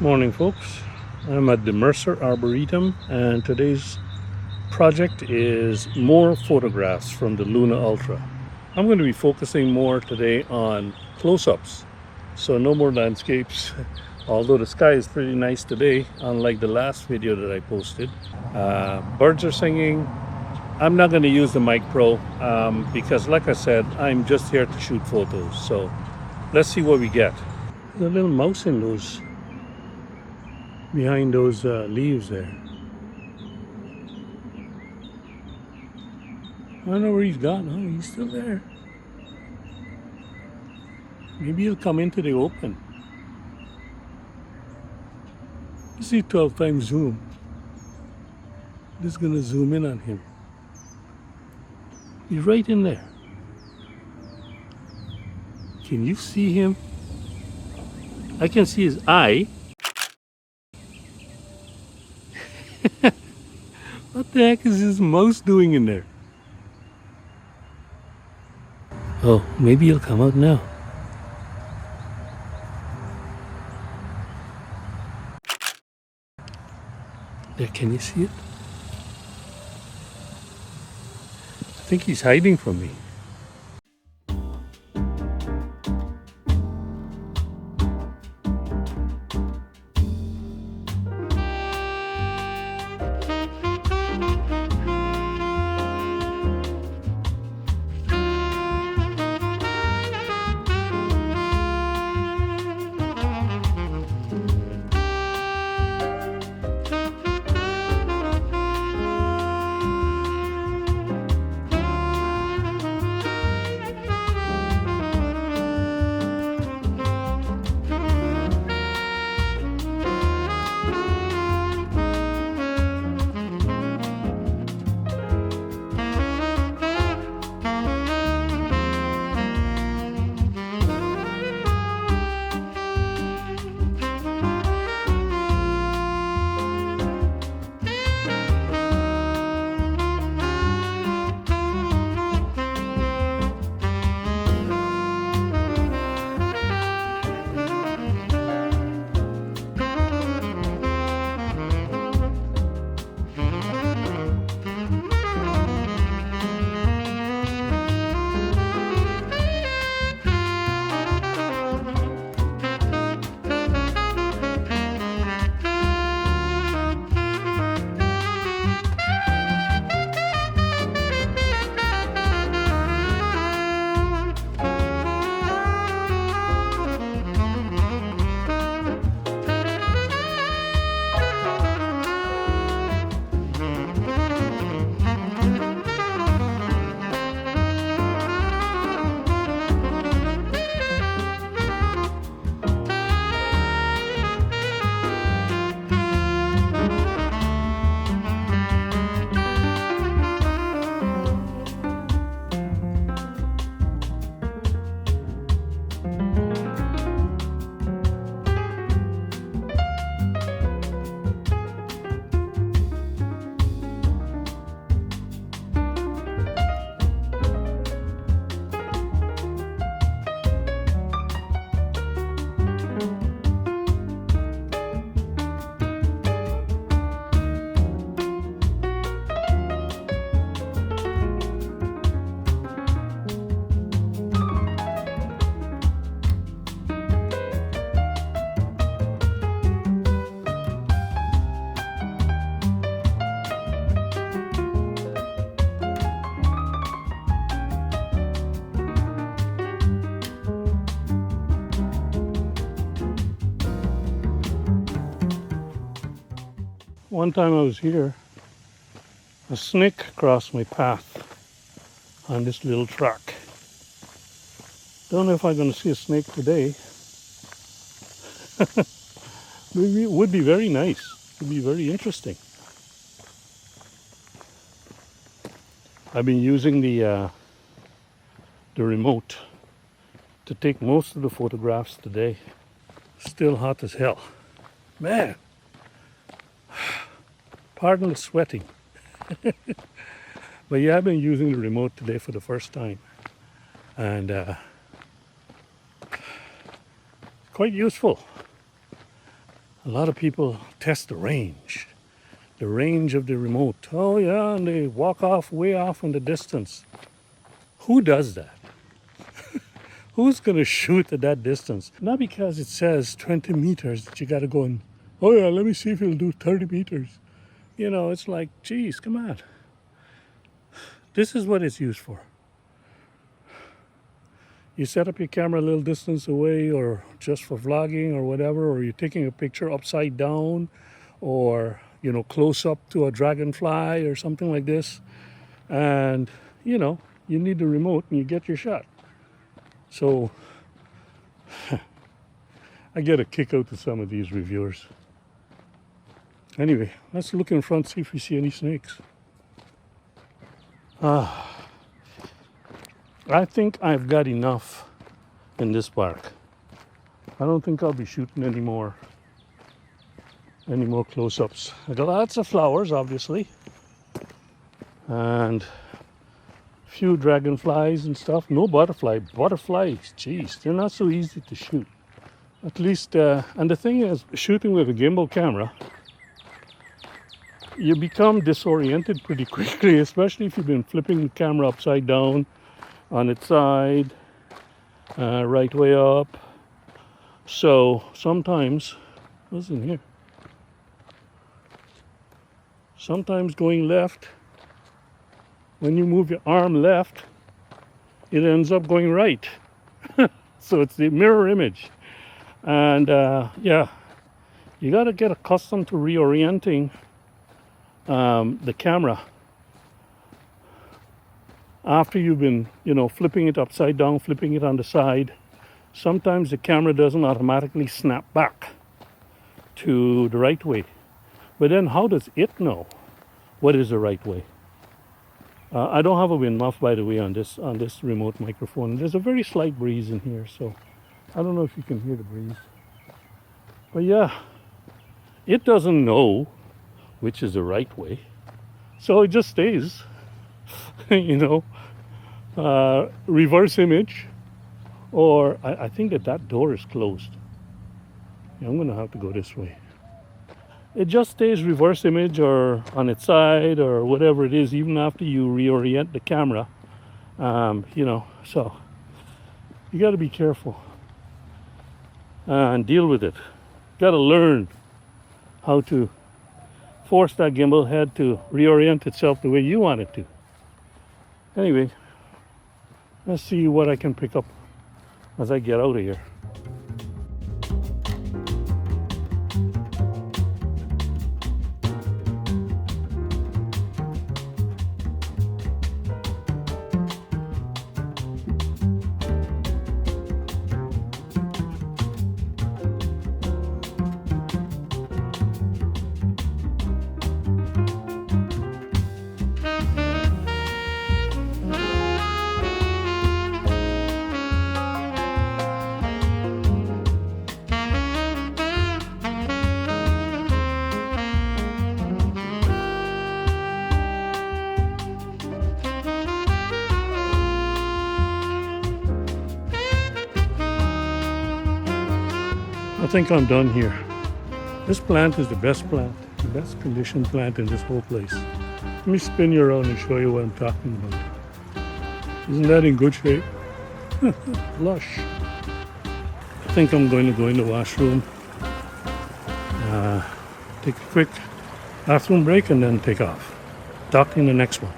Morning, folks. I'm at the Mercer Arboretum, and today's project is more photographs from the Luna Ultra. I'm going to be focusing more today on close-ups, so no more landscapes. Although the sky is pretty nice today, unlike the last video that I posted. Birds are singing. I'm not going to use the Mic Pro because, like I said, I'm just here to shoot photos. So let's see what we get. There's a little mouse in those, behind those leaves there. I don't know where he's gone. Oh, he's still there. Maybe he'll come into the open. You see 12 times zoom. Just gonna zoom in on him. He's right in there. Can you see him? I can see his eye. What the heck is this mouse doing in there? Oh, maybe he'll come out now. There, can you see it? I think he's hiding from me. One time I was here, a snake crossed my path on this little track. Don't know if I'm going to see a snake today. Maybe it would be very nice. It would be very interesting. I've been using the remote to take most of the photographs today. Still hot as hell. Man, pardon the sweating. But yeah, I've been using the remote today for the first time. And quite useful. A lot of people test the range of the remote. Oh yeah, and they walk off way off in the distance. Who does that? Who's gonna shoot at that distance? Not because it says 20 meters that you gotta go and, oh yeah, let me see if he'll do 30 meters. You know, it's like, geez, come on. This is what it's used for. You set up your camera a little distance away, or just for vlogging or whatever, or you're taking a picture upside down, or, you know, close up to a dragonfly or something like this. And, you know, you need the remote and you get your shot. So I get a kick out of some of these reviewers. Anyway, let's look in front, see if we see any snakes. I think I've got enough in this park. I don't think I'll be shooting any more close-ups. I got lots of flowers, obviously, and few dragonflies and stuff. No butterflies, geez, they're not so easy to shoot. At least, and the thing is, shooting with a gimbal camera, you become disoriented pretty quickly, especially if you've been flipping the camera upside down, on its side, right way up. So sometimes, what's in here? Sometimes going left, when you move your arm left, it ends up going right. So it's the mirror image. And yeah, you got to get accustomed to reorienting the camera after you've been, you know, flipping it upside down, flipping it on the side. Sometimes the camera doesn't automatically snap back to the right way. But then how does it know what is the right way? I don't have a wind muff, by the way, on this remote microphone. There's a very slight breeze in here, so I don't know if you can hear the breeze. But yeah, it doesn't know which is the right way, so it just stays. You know, reverse image, or I think that door is closed. Yeah, I'm gonna have to go this way. It just stays reverse image or on its side or whatever it is, even after you reorient the camera. You know, so you got to be careful and deal with it. Got to learn how to force that gimbal head to reorient itself the way you want it to. Anyway, let's see what I can pick up as I get out of here. I think I'm done here. This plant is the best plant, the best conditioned plant in this whole place. Let me spin you around and show you what I'm talking about. Isn't that in good shape? Lush. I think I'm going to go in the washroom, take a quick bathroom break, and then take off. Talk to you in the next one.